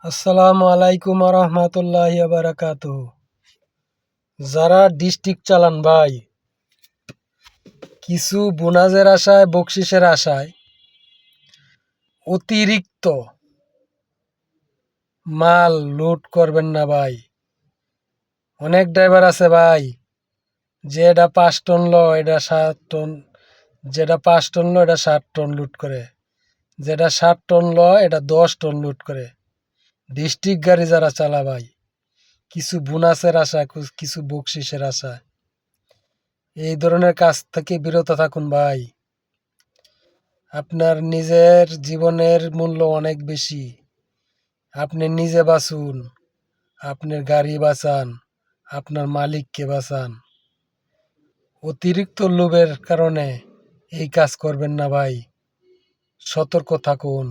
আসসালামু আলাইকুম রহমতুল্লাহি বারাকাতুহু। যারা ডিস্ট্রিক্ট চালান ভাই, কিছু বোনাসের আশায় বকশিসের আশায় অতিরিক্ত মাল লুট করবেন না ভাই। অনেক ড্রাইভার আছে ভাই, যে এটা 5 টন ল এটা 7 টন, যেটা 5 টন ল এটা 7 টন লুট করে, যেটা 7 টন ল এটা 10 টন লুট করে। ডিস্ট্রিক্ট গাড়ি যারা চালা ভাই, কিছু বোনাসের আশা, কিছু বকশিসের আশা, এই ধরনের কাজ থেকে বিরত থাকুন ভাই। আপনার নিজের জীবনের মূল্য অনেক বেশি। আপনি নিজে বাঁচুন, আপনার গাড়ি বাঁচান, আপনার মালিককে বাঁচান। অতিরিক্ত লোভের কারণে এই কাজ করবেন না ভাই, সতর্ক থাকুন।